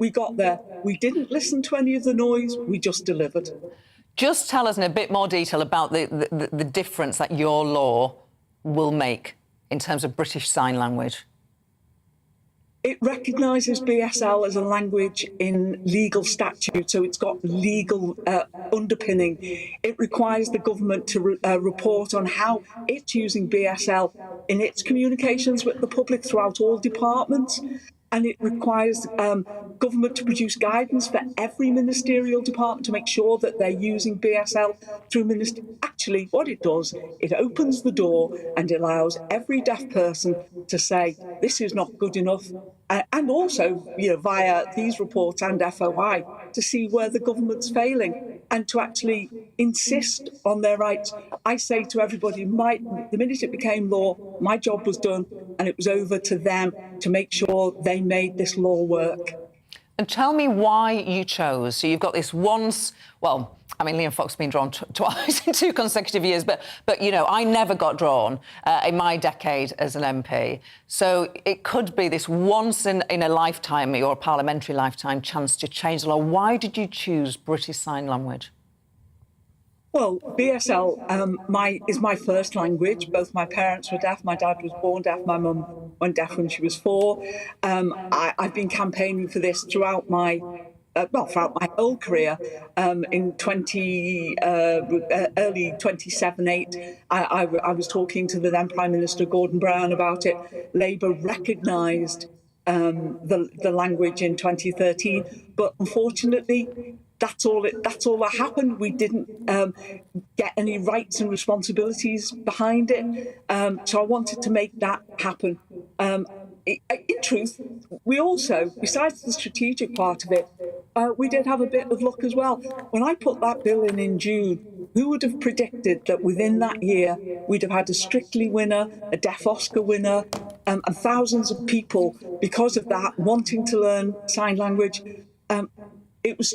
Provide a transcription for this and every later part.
We got there. We didn't listen to any of the noise. We just delivered. Just tell us in a bit more detail about the difference that your law will make in terms of British Sign Language. It recognises BSL as a language in legal statute, so it's got legal underpinning. It requires the government to report on how it's using BSL in its communications with the public throughout all departments. And it requires government to produce guidance for every ministerial department to make sure that they're using BSL through ministry. Actually, what it does, it opens the door and allows every deaf person to say, this is not good enough. And also, via these reports and FOI, to see where the government's failing and to actually insist on their rights. I say to everybody, the minute it became law, my job was done and it was over to them to make sure they made this law work. And tell me why you chose. So you've got this once, well, I mean, Liam Fox has been drawn twice in 2 consecutive years, but I never got drawn in my decade as an MP. So it could be this once in a lifetime, or a parliamentary lifetime, chance to change the law. Why did you choose British Sign Language? Well, BSL is my first language. Both my parents were deaf. My dad was born deaf. My mum went deaf when she was 4. I've been campaigning for this throughout my whole career. In early 2007-8, I was talking to the then Prime Minister Gordon Brown about it. Labour recognised the language in 2013, but unfortunately, that's all that happened. We didn't get any rights and responsibilities behind it. So I wanted to make that happen. In truth, we also, besides the strategic part of it, we did have a bit of luck as well. When I put that bill in June, who would have predicted that within that year we'd have had a Strictly winner, a Deaf Oscar winner, and thousands of people, because of that, wanting to learn sign language. It was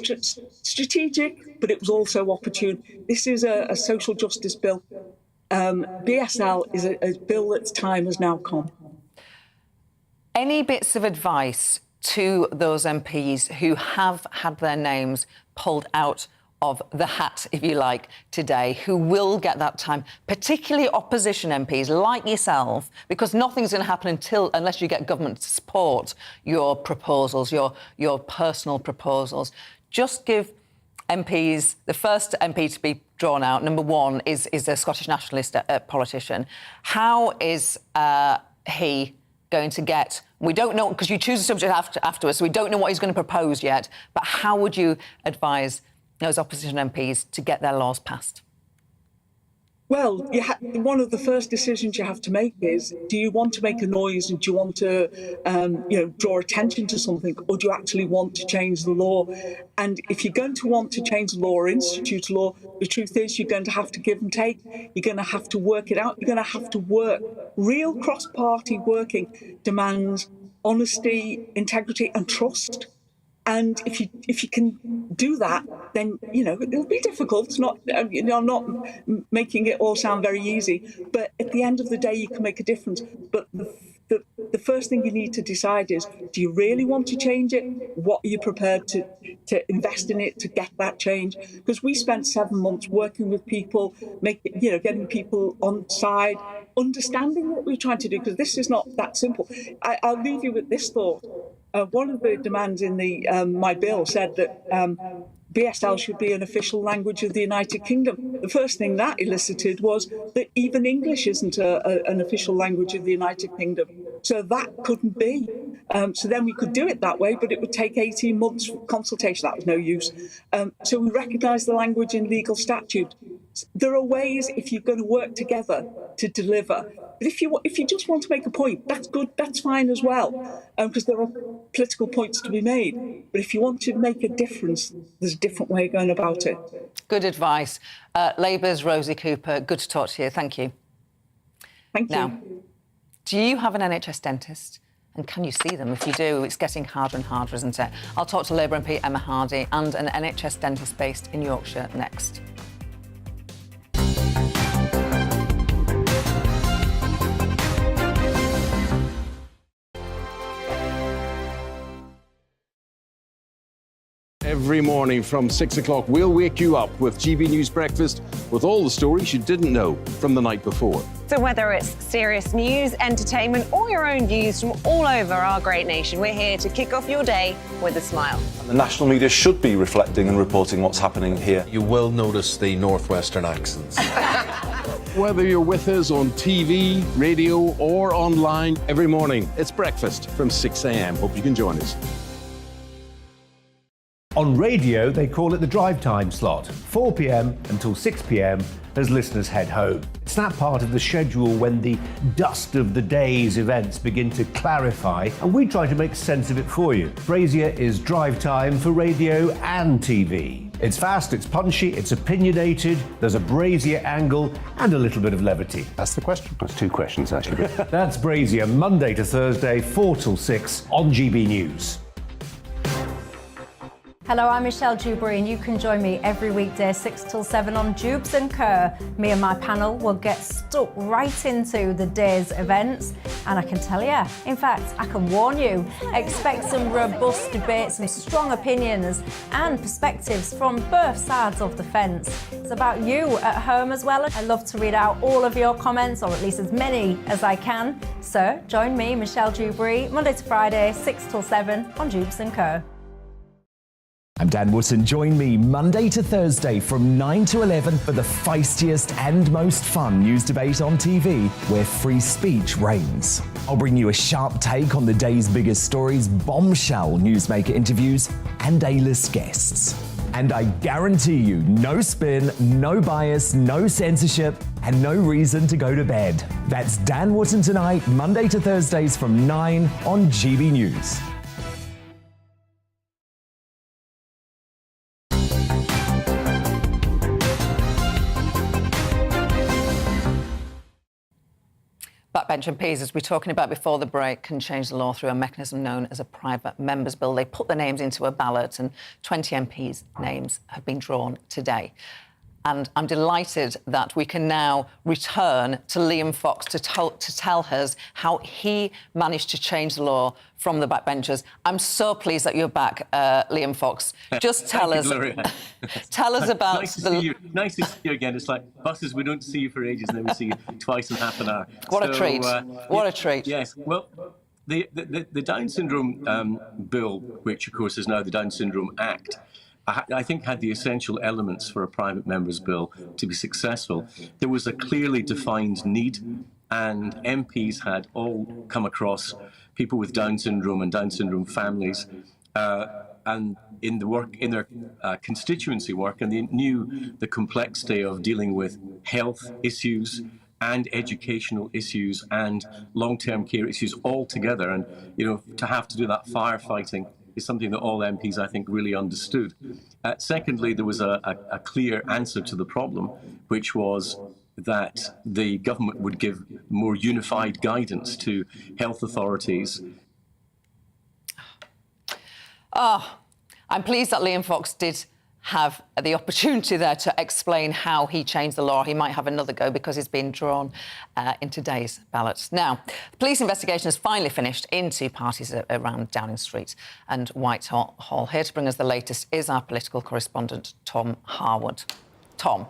strategic, but it was also opportune. This is a social justice bill. BSL is a bill that's time has now come. Any bits of advice to those MPs who have had their names pulled out of the hat, if you like, today, who will get that time, particularly opposition MPs like yourself, because nothing's going to happen unless you get government to support your proposals, your personal proposals. Just give MPs, the first MP to be drawn out, number 1, is a Scottish nationalist politician. How is he going to get... We don't know, because you choose a subject afterwards, so we don't know what he's going to propose yet, but how would you advise those opposition MPs to get their laws passed? Well, one of the first decisions you have to make is, do you want to make a noise and do you want to draw attention to something, or do you actually want to change the law? And if you're going to want to change the law or institute a law, the truth is you're going to have to give and take. You're going to have to work it out. You're going to have to work. Real cross-party working demands honesty, integrity and trust. And if you can do that, then it'll be difficult. It's not, I'm not making it all sound very easy, but at the end of the day, you can make a difference. But the first thing you need to decide is: do you really want to change it? What are you prepared to invest in it to get that change? Because we spent 7 months working with people, getting people on side, understanding what we're trying to do. Because this is not that simple. I'll leave you with this thought. One of the demands in my bill said that BSL should be an official language of the United Kingdom. The first thing that elicited was that even English isn't an official language of the United Kingdom. So that couldn't be. So then we could do it that way, but it would take 18 months consultation. That was no use. So we recognise the language in legal statute. There are ways, if you're going to work together, to deliver. But if you just want to make a point, that's good, that's fine as well, because there are political points to be made. But if you want to make a difference, there's a different way of going about it. Good advice. Labour's Rosie Cooper, good to talk to you. Thank you. Thank you. Now, do you have an NHS dentist? And can you see them? If you do, it's getting harder and harder, isn't it? I'll talk to Labour MP Emma Hardy and an NHS dentist based in Yorkshire next. Every morning from 6 o'clock, we'll wake you up with GB News Breakfast with all the stories you didn't know from the night before. So whether it's serious news, entertainment, or your own views from all over our great nation, we're here to kick off your day with a smile. The national media should be reflecting and reporting what's happening here. You will notice the northwestern accents. Whether you're with us on TV, radio, or online, every morning, it's breakfast from 6 a.m. Hope you can join us. On radio, they call it the drive time slot, 4 p.m. until 6 p.m. as listeners head home. It's that part of the schedule when the dust of the day's events begin to clarify, and we try to make sense of it for you. Brazier is drive time for radio and TV. It's fast, it's punchy, it's opinionated, there's a Brazier angle and a little bit of levity. That's the question. That's two questions, actually. That's Brazier, Monday to Thursday, 4 till 6 on GB News. Hello, I'm Michelle Dewberry, and you can join me every weekday 6 till 7 on Jubes and Kerr. Me and my panel will get stuck right into the day's events, and I can tell you, in fact, I can warn you, expect some robust debates, some strong opinions and perspectives from both sides of the fence. It's about you at home as well. I love to read out all of your comments, or at least as many as I can. So join me, Michelle Dewberry, Monday to Friday, 6 till 7 on Jubes and Kerr. I'm Dan Wootton. Join me Monday to Thursday from 9 to 11 for the feistiest and most fun news debate on TV, where free speech reigns. I'll bring you a sharp take on the day's biggest stories, bombshell newsmaker interviews, and A-list guests. And I guarantee you, no spin, no bias, no censorship, and no reason to go to bed. That's Dan Wootton tonight, Monday to Thursdays from 9 on GB News. Backbench MPs, as we were talking about before the break, can change the law through a mechanism known as a private members' bill. They put their names into a ballot, and 20 MPs' names have been drawn today. And I'm delighted that we can now return to Liam Fox to tell us how he managed to change the law from the backbenchers. I'm so pleased that you're back, Liam Fox. Just tell us, tell us about nice to see you again. It's like buses, we don't see you for ages, and then we see you twice in half an hour. What a treat! What a treat! Yes. Well, the Down Syndrome bill, which of course is now the Down Syndrome Act, I think had the essential elements for a private member's bill to be successful. There was a clearly defined need, and MPs had all come across people with Down syndrome and Down syndrome families, and in their constituency work, and they knew the complexity of dealing with health issues and educational issues and long-term care issues all together. And to have to do that firefighting is something that all MPs, I think, really understood. Secondly, there was a clear answer to the problem, which was that the government would give more unified guidance to health authorities. Oh, I'm pleased that Liam Fox did have the opportunity there to explain how he changed the law. He might have another go because he's been drawn in today's ballots. Now, the police investigation has finally finished into parties around Downing Street and Whitehall. Here to bring us the latest is our political correspondent, Tom Harwood. Tom.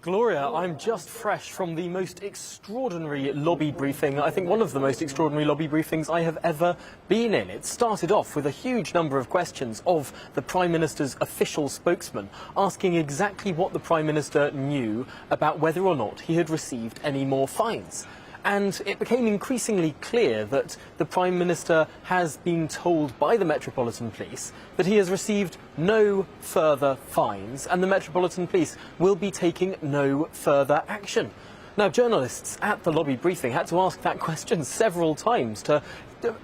Gloria, I'm just fresh from the most extraordinary lobby briefing, I think one of the most extraordinary lobby briefings I have ever been in. It started off with a huge number of questions of the Prime Minister's official spokesman, asking exactly what the Prime Minister knew about whether or not he had received any more fines. And it became increasingly clear that the Prime Minister has been told by the Metropolitan Police that he has received no further fines, and the Metropolitan Police will be taking no further action. Now, journalists at the lobby briefing had to ask that question several times to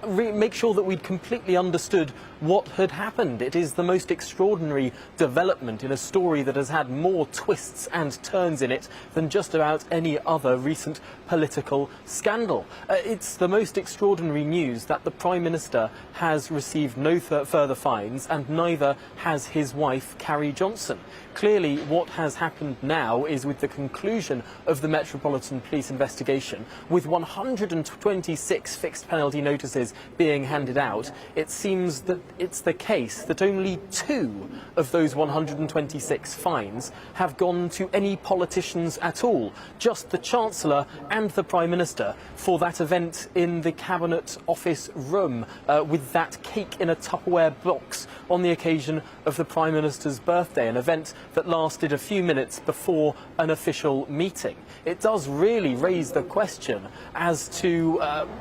make sure that we'd completely understood what had happened. It is the most extraordinary development in a story that has had more twists and turns in it than just about any other recent political scandal. It's the most extraordinary news that the Prime Minister has received no further fines, and neither has his wife, Carrie Johnson. Clearly, what has happened now is, with the conclusion of the Metropolitan Police investigation, with 126 fixed penalty notices notices being handed out, it seems that it's the case that only 2 of those 126 fines have gone to any politicians at all, just the Chancellor and the Prime Minister for that event in the Cabinet Office room with that cake in a Tupperware box on the occasion of the Prime Minister's birthday, an event that lasted a few minutes before an official meeting. It does really raise the question as to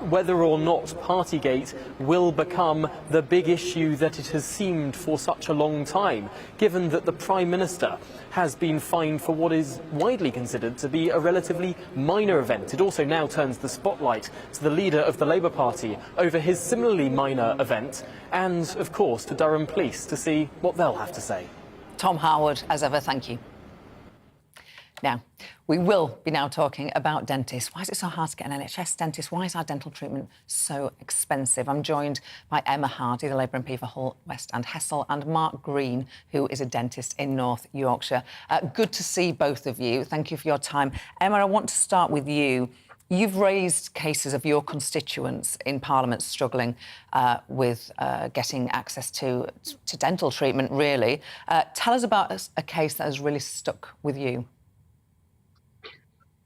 whether or not Partygate will become the big issue that it has seemed for such a long time, given that the Prime Minister has been fined for what is widely considered to be a relatively minor event. It also now turns the spotlight to the leader of the Labour Party over his similarly minor event, and of course to Durham Police to see what they'll have to say. Tom Harwood, as ever, thank you. Now, we will be now talking about dentists. Why is it so hard to get an NHS dentist? Why is our dental treatment so expensive? I'm joined by Emma Hardy, the Labour MP for Hull, West and Hessel, and Mark Green, who is a dentist in North Yorkshire. Good to see both of you. Thank you for your time. Emma, I want to start with you. You've raised cases of your constituents in Parliament struggling with getting access to dental treatment, really. Tell us about a case that has really stuck with you.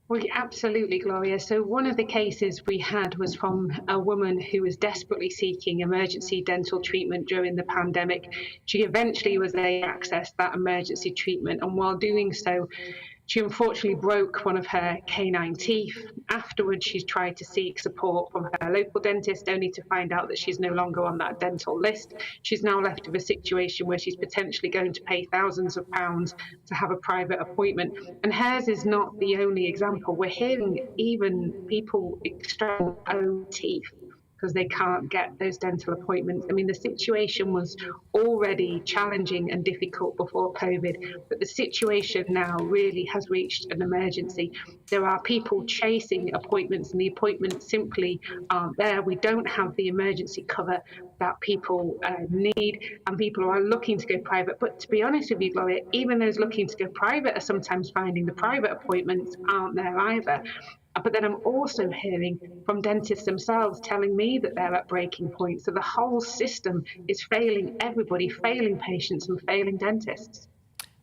Well, absolutely, Gloria. So one of the cases we had was from a woman who was desperately seeking emergency dental treatment during the pandemic. She eventually was able to access that emergency treatment, and while doing so, she unfortunately broke one of her canine teeth. Afterwards, she's tried to seek support from her local dentist, only to find out that she's no longer on that dental list. She's now left with a situation where she's potentially going to pay thousands of pounds to have a private appointment. And hers is not the only example. We're hearing even people extract own teeth because they can't get those dental appointments. I mean, the situation was already challenging and difficult before COVID, but the situation now really has reached an emergency. There are people chasing appointments and the appointments simply aren't there. We don't have the emergency cover that people need, and people are looking to go private. But to be honest with you, Gloria, even those looking to go private are sometimes finding the private appointments aren't there either. But then I'm also hearing from dentists themselves telling me that they're at breaking point. So the whole system is failing everybody, failing patients and failing dentists.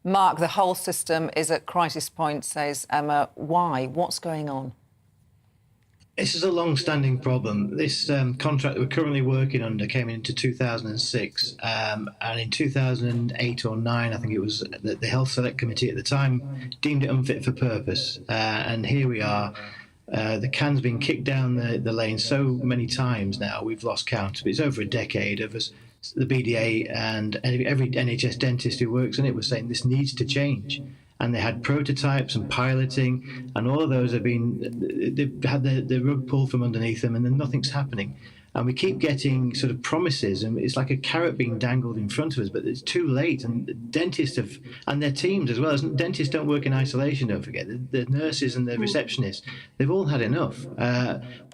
Mark, the whole system is at crisis point, says Emma. Why? What's going on? This is a long-standing problem. This contract that we're currently working under came into 2006, and in 2008 or 9, I think it was, the Health Select Committee at the time deemed it unfit for purpose. And here we are. The can's been kicked down the lane so many times now, we've lost count. It's over a decade of us, the BDA and every NHS dentist who works in it was saying this needs to change. And they had prototypes and piloting, and all of those have been, they've had the rug pulled from underneath them, and then nothing's happening. And we keep getting sort of promises, and it's like a carrot being dangled in front of us, but it's too late. And dentists have, and their teams as well. Dentists don't work in isolation, don't forget. The nurses and the receptionists, they've all had enough.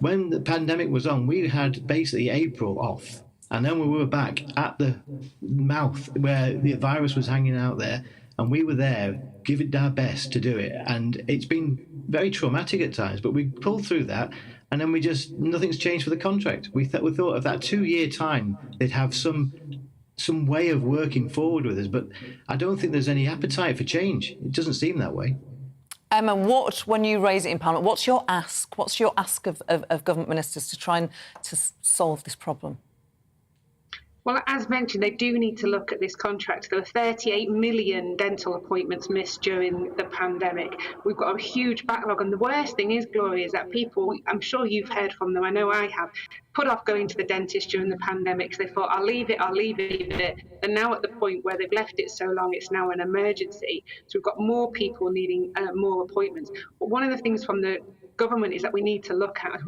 When the pandemic was on, we had basically April off. And then we were back at the mouth where the virus was hanging out there. And we were there, giving our best to do it. And it's been very traumatic at times, but we pulled through that. And then nothing's changed for the contract. We thought of that 2-year time, they'd have some way of working forward with us. But I don't think there's any appetite for change. It doesn't seem that way. Emma, when you raise it in Parliament, what's your ask? What's your ask of government ministers to try and to solve this problem? Well, as mentioned, they do need to look at this contract. There were 38 million dental appointments missed during the pandemic. We've got a huge backlog. And the worst thing is, Gloria, is that people, I'm sure you've heard from them, I know I have, put off going to the dentist during the pandemic because they thought, I'll leave it. And now at the point where they've left it so long, it's now an emergency. So we've got more people needing more appointments. But one of the things from the government is that we need to look at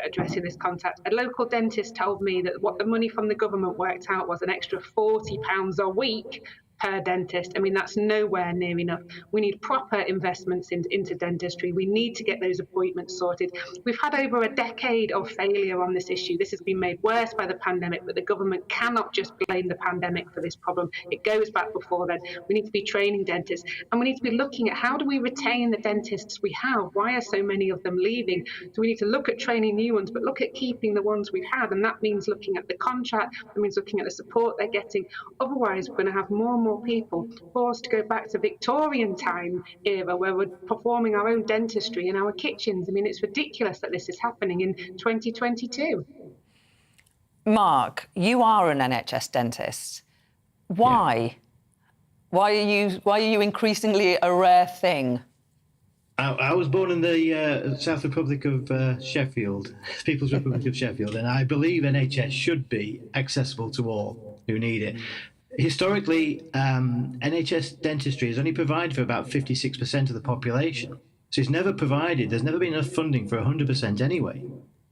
addressing this contract. A local dentist told me that what the money from the government worked out was an extra £40 a week per dentist. I mean, that's nowhere near enough. We need proper investments into dentistry. We need to get those appointments sorted. We've had over a decade of failure on this issue. This has been made worse by the pandemic, but the government cannot just blame the pandemic for this problem. It goes back before then. We need to be training dentists, and we need to be looking at how do we retain the dentists we have? Why are so many of them leaving? So we need to look at training new ones, but look at keeping the ones we've had, and that means looking at the contract, that means looking at the support they're getting. Otherwise, we're going to have more and more people forced to go back to Victorian time era where we're performing our own dentistry in our kitchens. I mean, it's ridiculous that this is happening in 2022. Mark, you are an NHS dentist. Why? Yeah. Why are you increasingly a rare thing? I was born in the South Republic of Sheffield, People's Republic of Sheffield, and I believe NHS should be accessible to all who need it. Historically, NHS dentistry has only provided for about 56% of the population. So it's never provided, there's never been enough funding for 100% anyway.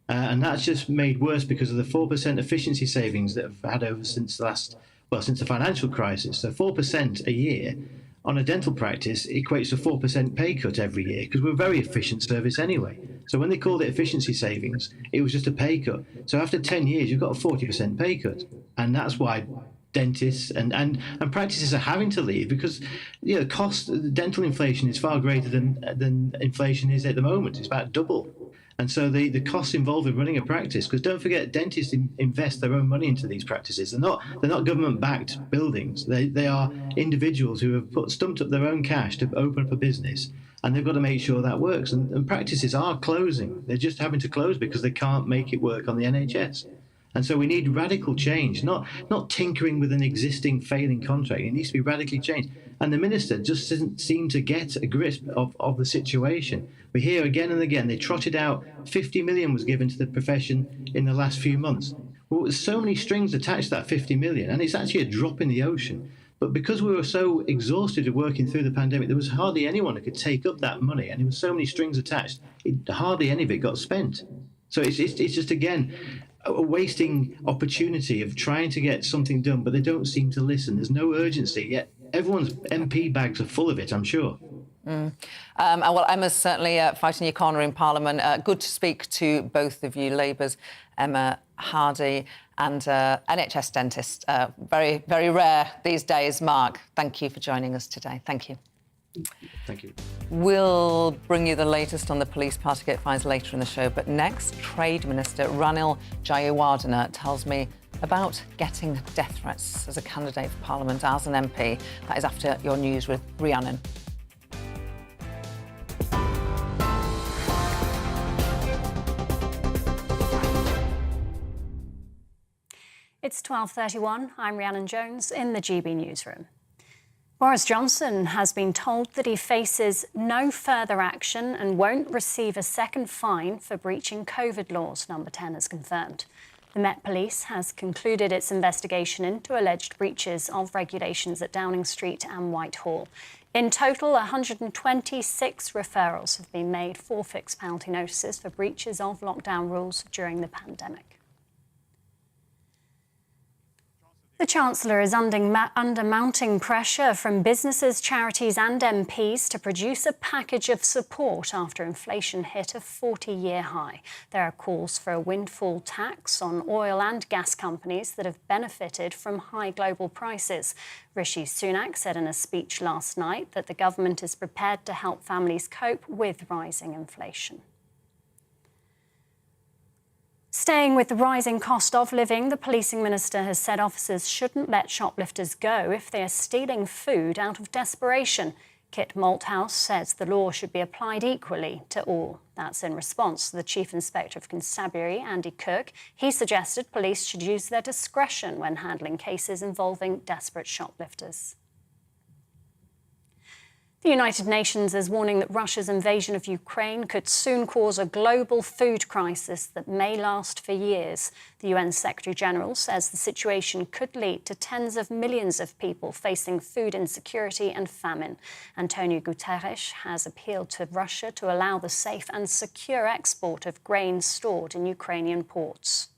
And that's just made worse because of the 4% efficiency savings that have had over since the financial crisis. So 4% a year on a dental practice equates to 4% pay cut every year because we're a very efficient service anyway. So when they called it efficiency savings, it was just a pay cut. So after 10 years, you've got a 40% pay cut. And that's why dentists and practices are having to leave because dental inflation is far greater than inflation is at the moment. It's about double. And so the costs involved in running a practice, because don't forget, dentists invest their own money into these practices. They're not government-backed buildings. They are individuals who have stumped up their own cash to open up a business, and they've got to make sure that works. And practices are closing. They're just having to close because they can't make it work on the NHS. And so we need radical change, not tinkering with an existing failing contract. It needs to be radically changed. And the minister just doesn't seem to get a grasp of the situation. We hear again and again, they trotted out 50 million was given to the profession in the last few months. Well, there's so many strings attached to that 50 million, and it's actually a drop in the ocean. But because we were so exhausted of working through the pandemic, there was hardly anyone who could take up that money, and there were so many strings attached, hardly any of it got spent. So it's just, again, a wasting opportunity of trying to get something done, but they don't seem to listen. There's no urgency, yet everyone's MP bags are full of it, I'm sure. Well, Emma's certainly fighting your corner in Parliament. Good to speak to both of you, Labour's Emma Hardy and NHS dentist. Very, very rare these days. Mark, thank you for joining us today. Thank you. Thank you. We'll bring you the latest on the police Partygate finds later in the show, but next, Trade Minister Ranil Jayawardena tells me about getting death threats as a candidate for Parliament as an MP. That is after your news with Rhiannon. It's 12:31. I'm Rhiannon Jones in the GB newsroom. Boris Johnson has been told that he faces no further action and won't receive a second fine for breaching COVID laws, Number 10 has confirmed. The Met Police has concluded its investigation into alleged breaches of regulations at Downing Street and Whitehall. In total, 126 referrals have been made for fixed penalty notices for breaches of lockdown rules during the pandemic. The Chancellor is under mounting pressure from businesses, charities and MPs to produce a package of support after inflation hit a 40-year high. There are calls for a windfall tax on oil and gas companies that have benefited from high global prices. Rishi Sunak said in a speech last night that the government is prepared to help families cope with rising inflation. Staying with the rising cost of living, the policing minister has said officers shouldn't let shoplifters go if they are stealing food out of desperation. Kit Malthouse says the law should be applied equally to all. That's in response to the Chief Inspector of Constabulary, Andy Cook. He suggested police should use their discretion when handling cases involving desperate shoplifters. The United Nations is warning that Russia's invasion of Ukraine could soon cause a global food crisis that may last for years. The UN Secretary-General says the situation could lead to tens of millions of people facing food insecurity and famine. Antonio Guterres has appealed to Russia to allow the safe and secure export of grain stored in Ukrainian ports.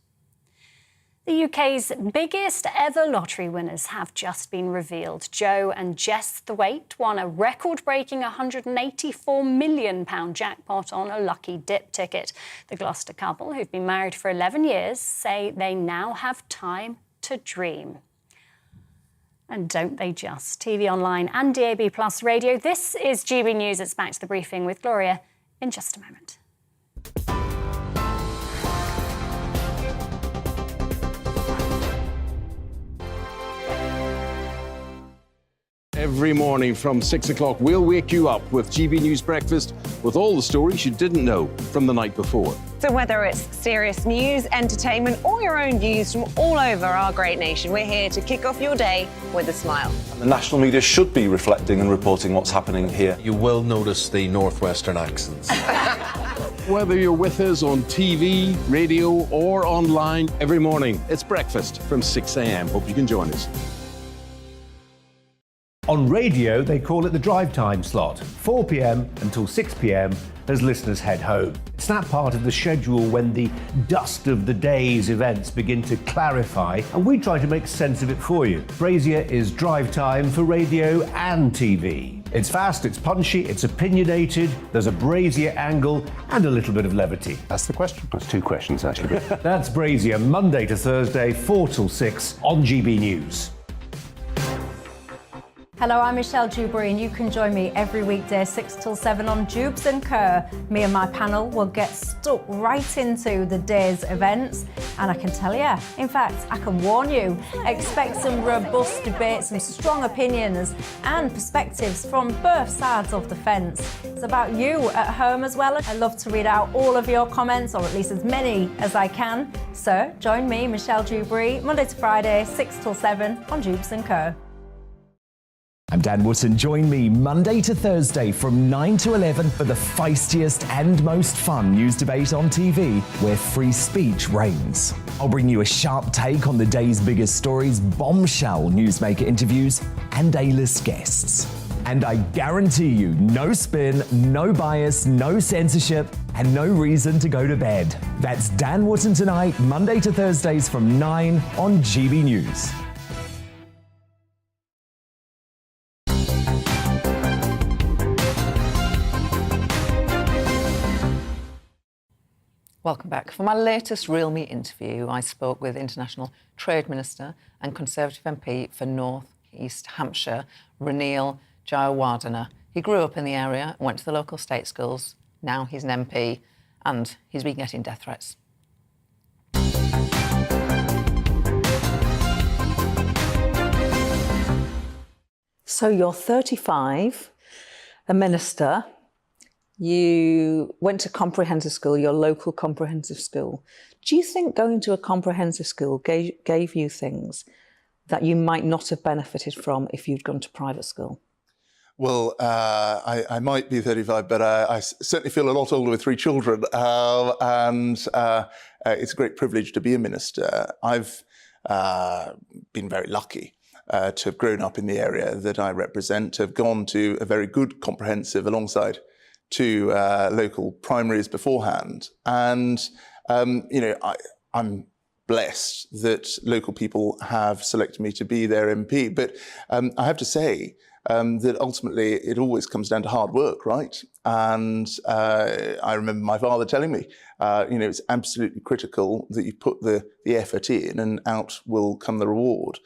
The UK's biggest ever lottery winners have just been revealed. Joe and Jess Thwaite won a record-breaking £184 million jackpot on a lucky dip ticket. The Gloucester couple, who've been married for 11 years, say they now have time to dream. And don't they just? TV online and DAB Plus radio. This is GB News. It's back to the briefing with Gloria in just a moment. Every morning from 6 o'clock, we'll wake you up with GB News Breakfast with all the stories you didn't know from the night before. So whether it's serious news, entertainment, or your own views from all over our great nation, we're here to kick off your day with a smile. And the national media should be reflecting and reporting what's happening here. You will notice the northwestern accents. Whether you're with us on TV, radio, or online, every morning, it's breakfast from 6 a.m. Hope you can join us. On radio, they call it the drive time slot, 4 p.m. until 6 p.m. as listeners head home. It's that part of the schedule when the dust of the day's events begin to clarify, and we try to make sense of it for you. Brazier is drive time for radio and TV. It's fast, it's punchy, it's opinionated, there's a Brazier angle and a little bit of levity. That's the question. That's two questions, actually. That's Brazier, Monday to Thursday, 4 till 6 on GB News. Hello, I'm Michelle Dewberry, and you can join me every weekday 6 till 7 on Jubes and Kerr. Me and my panel will get stuck right into the day's events, and I can tell you, in fact, I can warn you, expect some robust debates, some strong opinions and perspectives from both sides of the fence. It's about you at home as well. I love to read out all of your comments, or at least as many as I can. So join me, Michelle Dewberry, Monday to Friday, 6 till 7 on Jubes and Kerr. I'm Dan Wootton. Join me Monday to Thursday from 9 to 11 for the feistiest and most fun news debate on TV, where free speech reigns. I'll bring you a sharp take on the day's biggest stories, bombshell newsmaker interviews, and A-list guests. And I guarantee you, no spin, no bias, no censorship, and no reason to go to bed. That's Dan Wootton tonight, Monday to Thursdays from 9 on GB News. Welcome back. For my latest Real Me interview, I spoke with International Trade Minister and Conservative MP for North East Hampshire, Ranil Jayawardena. He grew up in the area, went to the local state schools. Now he's an MP and he's been getting death threats. So you're 35, a minister. You went to comprehensive school, your local comprehensive school. Do you think going to a comprehensive school gave you things that you might not have benefited from if you'd gone to private school? Well, I might be 35, but I certainly feel a lot older with 3 children. It's a great privilege to be a minister. I've been very lucky to have grown up in the area that I represent, to have gone to a very good comprehensive alongside 2 local primaries beforehand. And, I'm blessed that local people have selected me to be their MP. But I have to say that ultimately it always comes down to hard work, right? And I remember my father telling me, it's absolutely critical that you put the effort in and out will come the reward.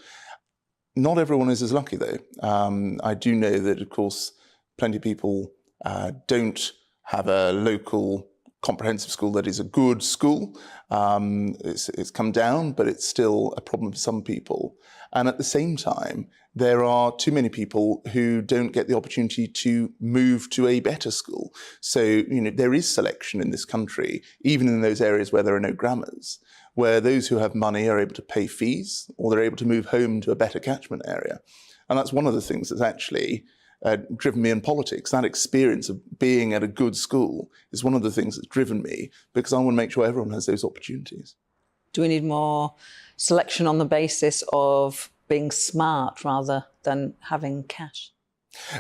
Not everyone is as lucky, though. I do know that, of course, plenty of people don't have a local comprehensive school that is a good school. It's come down, but it's still a problem for some people. And at the same time, there are too many people who don't get the opportunity to move to a better school. So, there is selection in this country, even in those areas where there are no grammars, where those who have money are able to pay fees, or they're able to move home to a better catchment area. And that's one of the things that's actually driven me in politics. That experience of being at a good school is one of the things that's driven me, because I want to make sure everyone has those opportunities. Do we need more selection on the basis of being smart rather than having cash?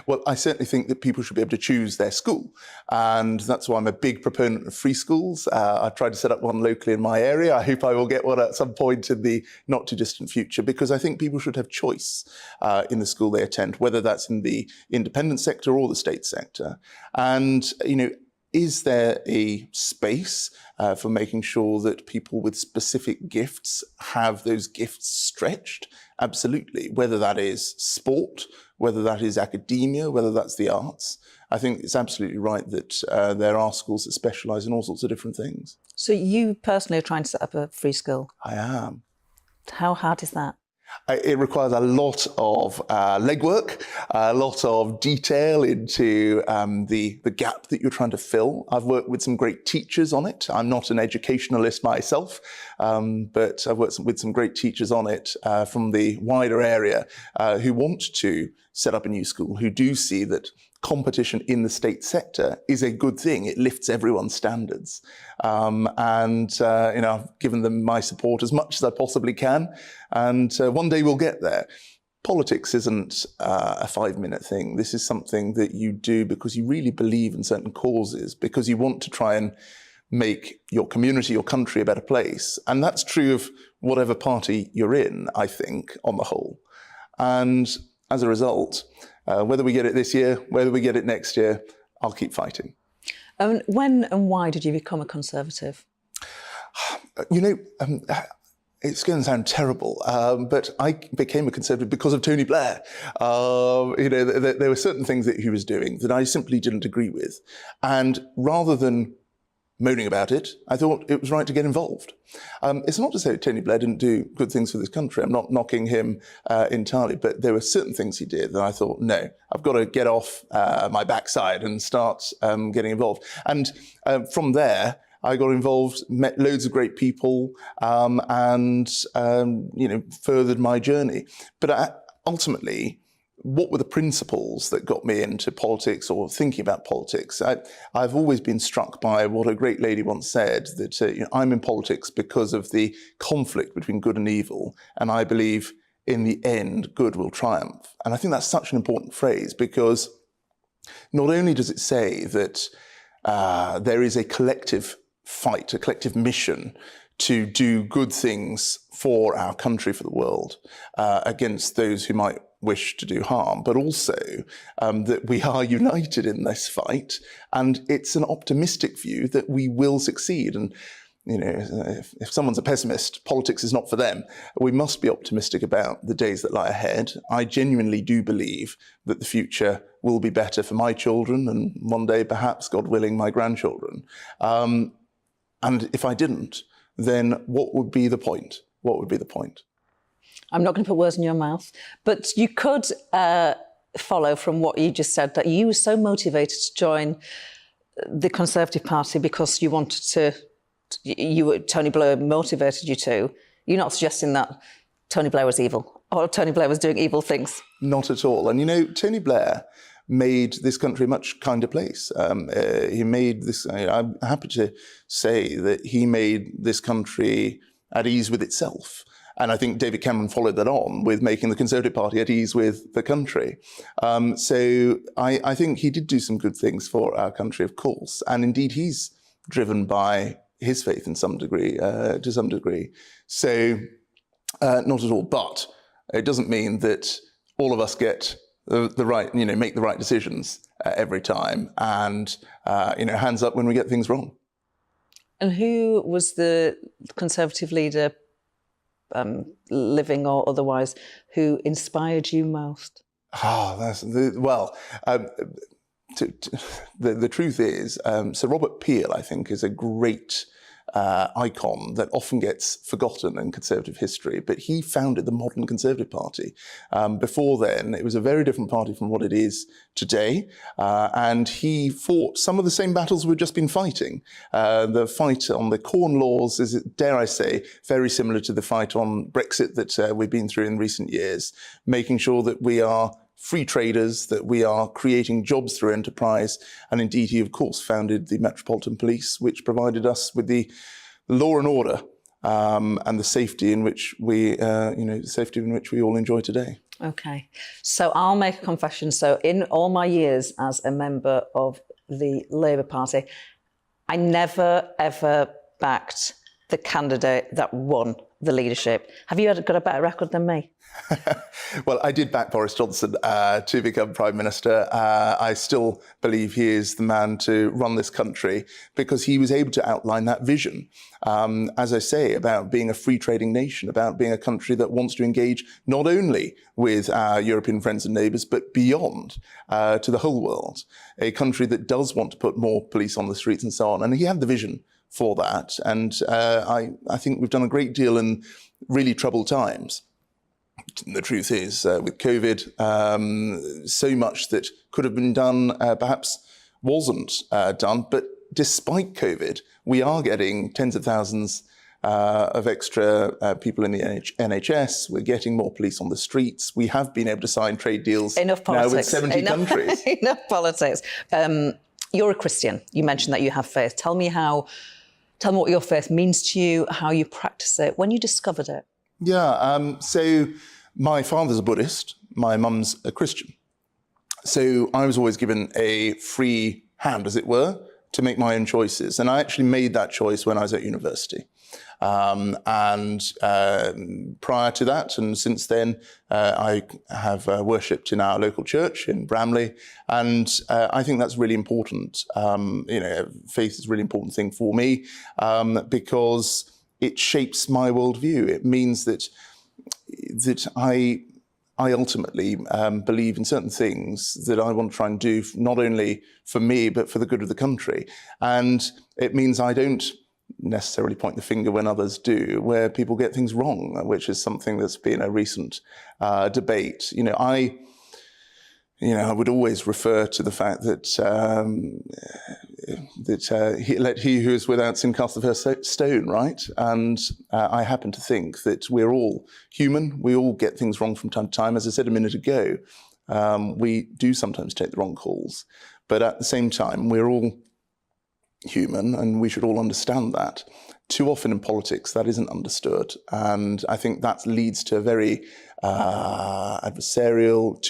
Well, I certainly think that people should be able to choose their school. And that's why I'm a big proponent of free schools. I've tried to set up one locally in my area. I hope I will get one at some point in the not too distant future, because I think people should have choice in the school they attend, whether that's in the independent sector or the state sector. And, is there a space for making sure that people with specific gifts have those gifts stretched? Absolutely. Whether that is sport, whether that is academia, whether that's the arts. I think it's absolutely right that there are schools that specialise in all sorts of different things. So you personally are trying to set up a free school? I am. How hard is that? It requires a lot of legwork, a lot of detail into the gap that you're trying to fill. I've worked with some great teachers on it. I'm not an educationalist myself, but I've worked with some great teachers on it from the wider area who want to set up a new school, who do see that competition in the state sector is a good thing. It lifts everyone's standards. I've given them my support as much as I possibly can. And one day we'll get there. Politics isn't a 5-minute thing. This is something that you do because you really believe in certain causes, because you want to try and make your community, your country a better place. And that's true of whatever party you're in, I think, on the whole. And as a result, whether we get it this year, whether we get it next year, I'll keep fighting. When and why did you become a Conservative? It's going to sound terrible, but I became a Conservative because of Tony Blair. There were certain things that he was doing that I simply didn't agree with. And rather than moaning about it, I thought it was right to get involved. It's not to say that Tony Blair didn't do good things for this country. I'm not knocking him entirely, but there were certain things he did that I thought, no, I've got to get off my backside and start getting involved. And from there, I got involved, met loads of great people, and furthered my journey. But ultimately, what were the principles that got me into politics or thinking about politics? I've always been struck by what a great lady once said, that I'm in politics because of the conflict between good and evil, and I believe in the end, good will triumph. And I think that's such an important phrase, because not only does it say that there is a collective fight, a collective mission to do good things for our country, for the world, against those who might wish to do harm, but also that we are united in this fight, and it's an optimistic view that we will succeed. And if someone's a pessimist, politics is not for them. We must be optimistic about the days that lie ahead. I genuinely do believe that the future will be better for my children, and one day, perhaps, God willing, my grandchildren. And if I didn't, then what would be the point? What would be the point? I'm not going to put words in your mouth, but you could follow from what you just said that you were so motivated to join the Conservative Party because you wanted to, Tony Blair motivated you to. You're not suggesting that Tony Blair was evil or Tony Blair was doing evil things. Not at all. And Tony Blair made this country a much kinder place. He made this, I'm happy to say that he made this country at ease with itself. And I think David Cameron followed that on with making the Conservative Party at ease with the country. So I think he did do some good things for our country, of course. And indeed, he's driven by his faith in some degree, to some degree. So not at all. But it doesn't mean that all of us get the right, make the right decisions every time. And, hands up when we get things wrong. And who was the Conservative leader, living or otherwise, who inspired you most? The truth is, Sir Robert Peel, I think, is a great icon that often gets forgotten in Conservative history, but he founded the modern Conservative Party. Before then, it was a very different party from what it is today, and he fought some of the same battles we've just been fighting. The fight on the Corn Laws is, dare I say, very similar to the fight on Brexit that we've been through in recent years, making sure that we are free traders, that we are creating jobs through enterprise. And indeed, he, of course, founded the Metropolitan Police, which provided us with the law and order and the safety in which we, all enjoy today. Okay, so I'll make a confession. So in all my years as a member of the Labour Party, I never, ever backed the candidate that won the leadership. Have you got a better record than me? Well, I did back Boris Johnson to become Prime Minister. I still believe he is the man to run this country because he was able to outline that vision, as I say, about being a free trading nation, about being a country that wants to engage not only with our European friends and neighbours, but beyond to the whole world, a country that does want to put more police on the streets and so on. And he had the vision for that. And I think we've done a great deal in really troubled times. The truth is, with COVID, so much that could have been done perhaps wasn't done. But despite COVID, we are getting tens of thousands of extra people in the NHS. We're getting more police on the streets. We have been able to sign trade deals now with 70 countries. Enough politics. You're a Christian. You mentioned that you have faith. Tell me what your faith means to you, how you practice it, when you discovered it. Yeah, so my father's a Buddhist, my mum's a Christian. So I was always given a free hand, as it were, to make my own choices. And I actually made that choice when I was at university. And prior to that, and since then, I have worshipped in our local church in Bramley. And I think that's really important. Faith is a really important thing for me because it shapes my worldview. It means that I ultimately believe in certain things that I want to try and do not only for me, but for the good of the country. And it means I don't necessarily point the finger when others do, where people get things wrong, which is something that's been a recent debate. I would always refer to the fact that let he who is without sin cast the first stone, right? And I happen to think that we're all human. We all get things wrong from time to time. As I said a minute ago, we do sometimes take the wrong calls. But at the same time, we're all human and we should all understand that. Too often in politics, that isn't understood. And I think that leads to a very too adversarial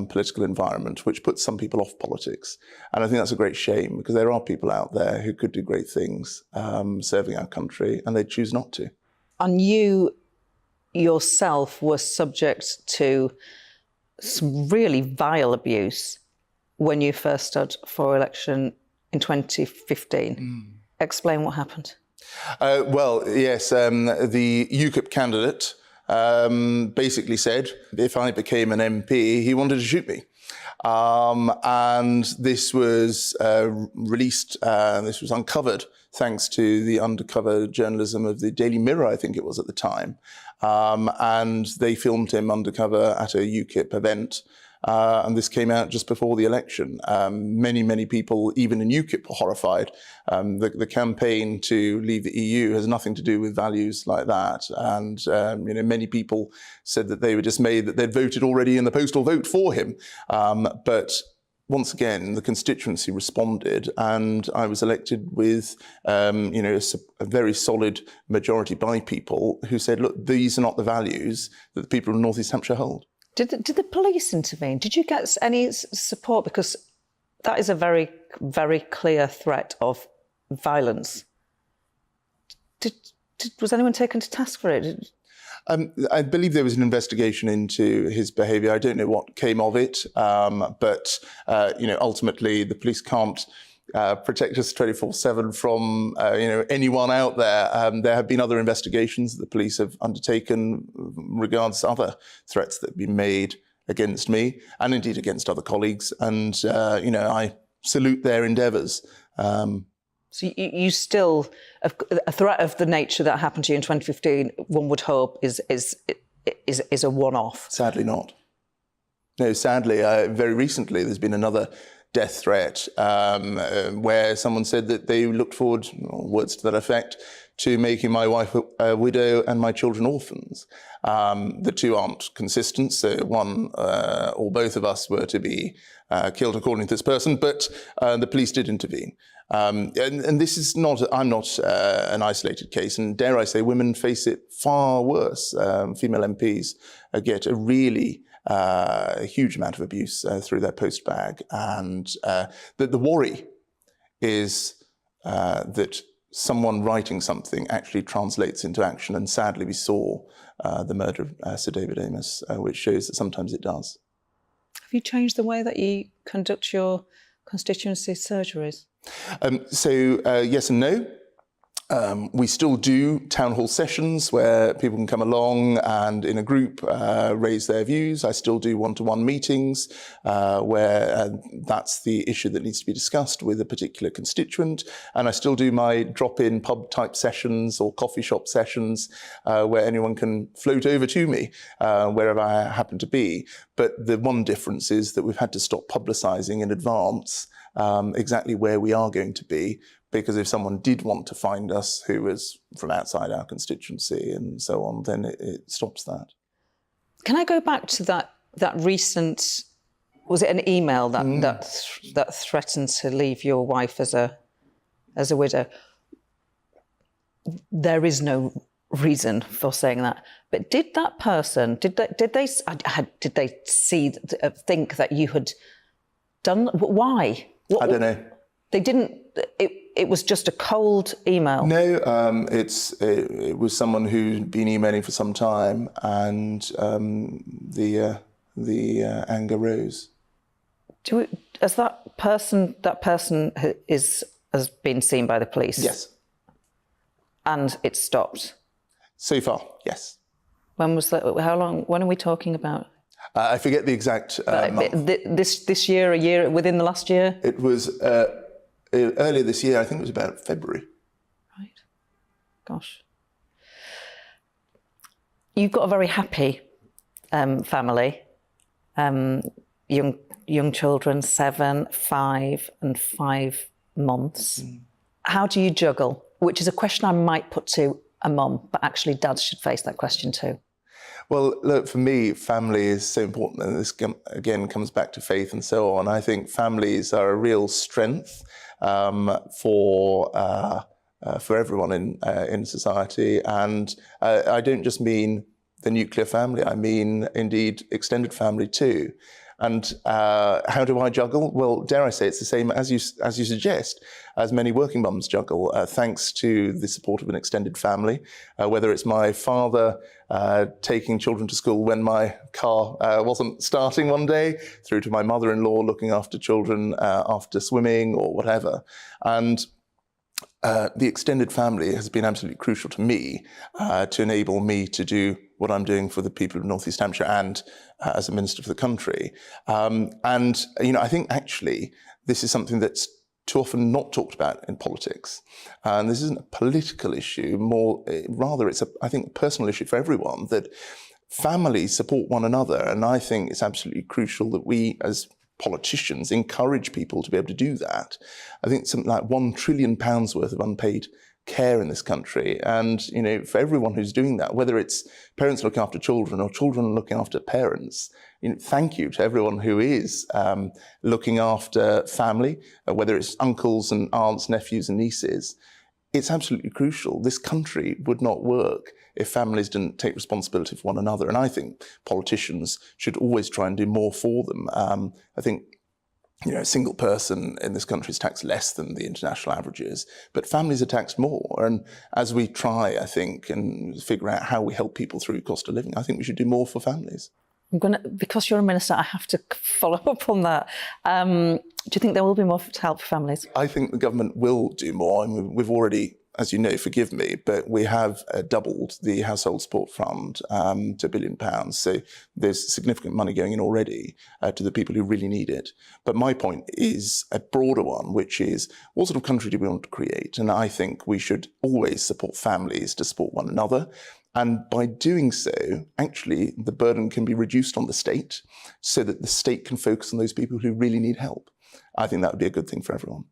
political environment, which puts some people off politics. And I think that's a great shame because there are people out there who could do great things serving our country and they choose not to. And you yourself were subject to some really vile abuse when you first stood for election in 2015. Explain what happened. Well, yes, the UKIP candidate basically said if I became an MP, he wanted to shoot me. And this was released, this was uncovered thanks to the undercover journalism of the Daily Mirror, I think it was at the time. And they filmed him undercover at a UKIP event. And this came out just before the election. Many people, even in UKIP, were horrified. The campaign to leave the EU has nothing to do with values like that. And many people said that they were dismayed that they'd voted already in the postal vote for him. But once again, the constituency responded, and I was elected with a very solid majority by people who said, "Look, these are not the values that the people of North East Hampshire hold." Did the police intervene? Did you get any support? Because that is a very, very clear threat of violence. Was anyone taken to task for it? I believe there was an investigation into his behaviour. I don't know what came of it, but ultimately the police can't protect us 24/7 from anyone out there. There have been other investigations that the police have undertaken regards to other threats that have been made against me and indeed against other colleagues. And I salute their endeavours. So you still, a threat of the nature that happened to you in 2015, one would hope is a one-off. Sadly not. No, sadly, very recently there's been another death threat where someone said that they looked forward, words to that effect, to making my wife a widow and my children orphans. The two aren't consistent, so one or both of us were to be killed according to this person, but the police did intervene. And this is not, I'm not an isolated case, and dare I say, women face it far worse. Female MPs get a really huge amount of abuse through their post bag, and the worry is that someone writing something actually translates into action, and sadly we saw the murder of Sir David Amess, which shows that sometimes it does. Have you changed the way that you conduct your constituency surgeries? Yes and no. We still do town hall sessions where people can come along and in a group raise their views. I still do one-to-one meetings where that's the issue that needs to be discussed with a particular constituent. And I still do my drop-in pub type sessions or coffee shop sessions where anyone can float over to me wherever I happen to be. But the one difference is that we've had to stop publicising in advance exactly where we are going to be, because if someone did want to find us who was from outside our constituency and so on, then it stops that. Can I go back to that recent, was it an email that threatened to leave your wife as a widow? There is no reason for saying that, but did that person, did they think that you had done? Why? I don't know. They didn't. It was just a cold email. No, it was someone who'd been emailing for some time, and the anger rose. Has that person has been seen by the police? Yes. And it stopped. So far, yes. When was that? How long? When are we talking about? I forget the exact month. This year, a year within the last year? It was earlier this year. I think it was about February. Right. Gosh. You've got a very happy family. Young children, 7, 5, and 5 months. How do you juggle? Which is a question I might put to a mum, but actually dads should face that question too. Well, look, for me, family is so important, and this again comes back to faith and so on. I think families are a real strength for everyone in society, and I don't just mean the nuclear family. I mean, indeed, extended family too. And how do I juggle? Well, dare I say, it's the same as you suggest, as many working mums juggle, thanks to the support of an extended family, whether it's my father taking children to school when my car wasn't starting one day, through to my mother-in-law looking after children after swimming or whatever. And the extended family has been absolutely crucial to me to enable me to do what I'm doing for the people of North East Hampshire and as a minister for the country. And, you know, I think actually this is something that's too often not talked about in politics. And this isn't a political issue, rather it's I think, a personal issue for everyone, that families support one another. And I think it's absolutely crucial that we, as politicians, encourage people to be able to do that. I think something like £1 trillion worth of unpaid care in this country, and you know, for everyone who's doing that, whether it's parents looking after children or children looking after parents, you know, thank you to everyone who is looking after family, whether it's uncles and aunts, nephews and nieces. It's absolutely crucial. This country would not work if families didn't take responsibility for one another, and I think politicians should always try and do more for them. I think, you know, a single person in this country is taxed less than the international averages, but families are taxed more. And as we try, I think, and figure out how we help people through cost of living, I think we should do more for families. Because you're a minister, I have to follow up on that. Do you think there will be more to help families? I think the government will do more. I mean, we've already, as you know, forgive me, but we have doubled the household support fund to £1 billion. So there's significant money going in already to the people who really need it. But my point is a broader one, which is, what sort of country do we want to create? And I think we should always support families to support one another. And by doing so, actually, the burden can be reduced on the state so that the state can focus on those people who really need help. I think that would be a good thing for everyone.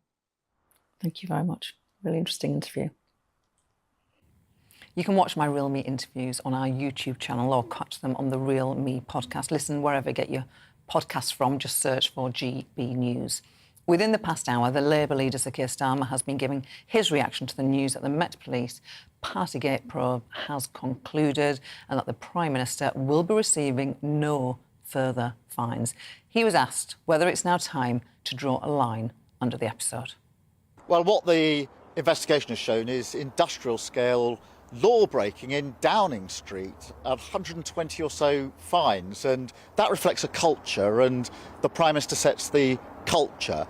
Thank you very much. Really interesting interview. You can watch my Real Me interviews on our YouTube channel or catch them on the Real Me podcast. Listen wherever you get your podcasts from, just search for GB News. Within the past hour, the Labour leader, Sir Keir Starmer, has been giving his reaction to the news that the Met Police Partygate probe has concluded and that the Prime Minister will be receiving no further fines. He was asked whether it's now time to draw a line under the episode. Well, what the investigation has shown is industrial-scale law-breaking in Downing Street, 120 or so fines, and that reflects a culture, and the Prime Minister sets the culture.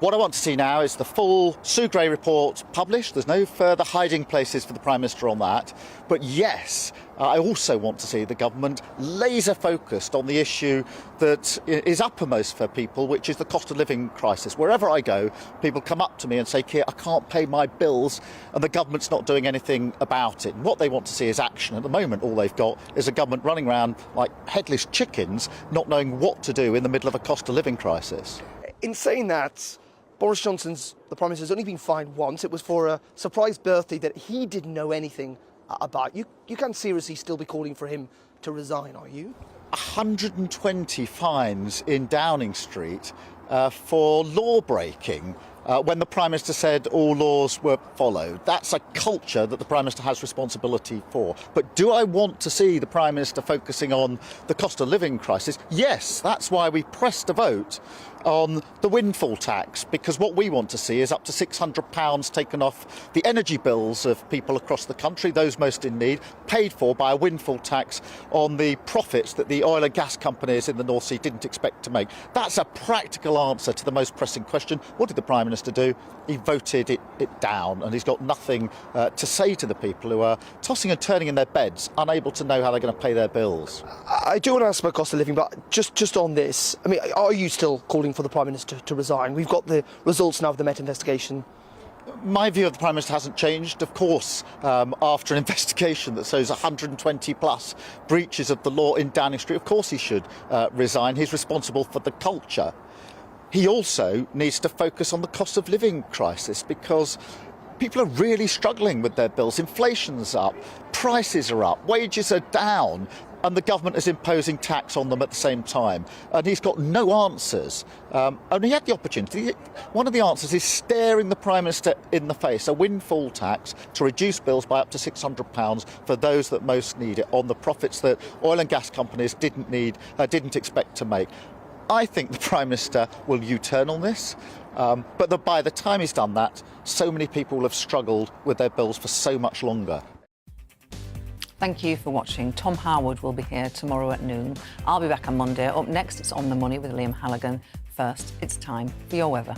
What I want to see now is the full Sue Gray report published. There's no further hiding places for the Prime Minister on that. But yes, I also want to see the government laser focused on the issue that is uppermost for people, which is the cost of living crisis. Wherever I go, people come up to me and say, Keir, I can't pay my bills, and the government's not doing anything about it. And what they want to see is action. At the moment, all they've got is a government running around like headless chickens, not knowing what to do in the middle of a cost of living crisis. In saying that, Boris Johnson's, the Prime Minister, has only been fined once. It was for a surprise birthday that he didn't know anything about. You can't seriously still be calling for him to resign, are you? 120 fines in Downing Street for law breaking when the Prime Minister said all laws were followed. That's a culture that the Prime Minister has responsibility for. But do I want to see the Prime Minister focusing on the cost of living crisis? Yes, that's why we pressed a vote on the windfall tax, because what we want to see is up to £600 taken off the energy bills of people across the country, those most in need, paid for by a windfall tax on the profits that the oil and gas companies in the North Sea didn't expect to make. That's a practical answer to the most pressing question. What did the Prime Minister do? He voted it down, and he's got nothing to say to the people who are tossing and turning in their beds, unable to know how they're going to pay their bills. I do want to ask about cost of living, but just on this, I mean, are you still calling for the Prime Minister to resign? We've got the results now of the Met investigation. My view of the Prime Minister hasn't changed. Of course, after an investigation that shows 120 plus breaches of the law in Downing Street, of course he should resign. He's responsible for the culture. He also needs to focus on the cost of living crisis, because people are really struggling with their bills. Inflation's up, prices are up, wages are down, and the government is imposing tax on them at the same time. And he's got no answers. And he had the opportunity. One of the answers is staring the Prime Minister in the face, a windfall tax to reduce bills by up to £600 for those that most need it, on the profits that oil and gas companies didn't expect to make. I think the Prime Minister will U-turn on this, but by the time he's done that, so many people will have struggled with their bills for so much longer. Thank you for watching. Tom Harwood will be here tomorrow at noon. I'll be back on Monday. Up next, it's On the Money with Liam Halligan. First, it's time for your weather.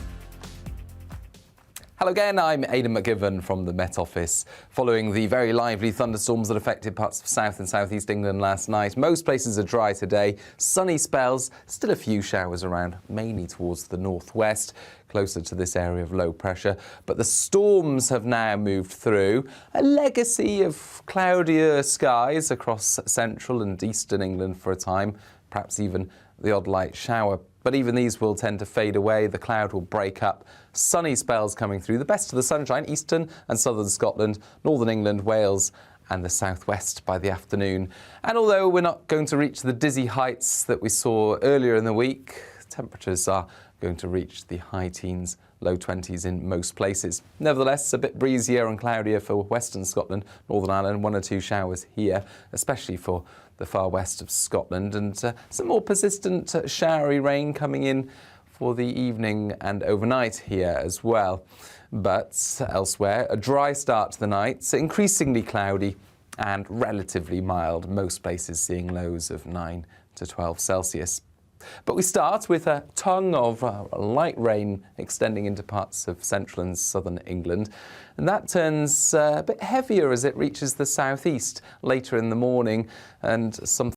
Hello again, I'm Aidan McGivern from the Met Office. Following the very lively thunderstorms that affected parts of South and South East England last night, most places are dry today. Sunny spells, still a few showers around, mainly towards the northwest, closer to this area of low pressure. But the storms have now moved through. A legacy of cloudier skies across central and eastern England for a time, perhaps even the odd light shower. But even these will tend to fade away. The cloud will break up. Sunny spells coming through. The best of the sunshine, eastern and southern Scotland, northern England, Wales and the southwest by the afternoon. And although we're not going to reach the dizzy heights that we saw earlier in the week, temperatures are going to reach the high teens, low 20s in most places. Nevertheless, a bit breezier and cloudier for western Scotland, Northern Ireland, 1 or 2 showers here, especially for the far west of Scotland, and some more persistent showery rain coming in for the evening and overnight here as well. But elsewhere, a dry start to the night, increasingly cloudy and relatively mild, most places seeing lows of 9 to 12 Celsius. But we start with a tongue of light rain extending into parts of central and southern England. And that turns a bit heavier as it reaches the southeast later in the morning, and some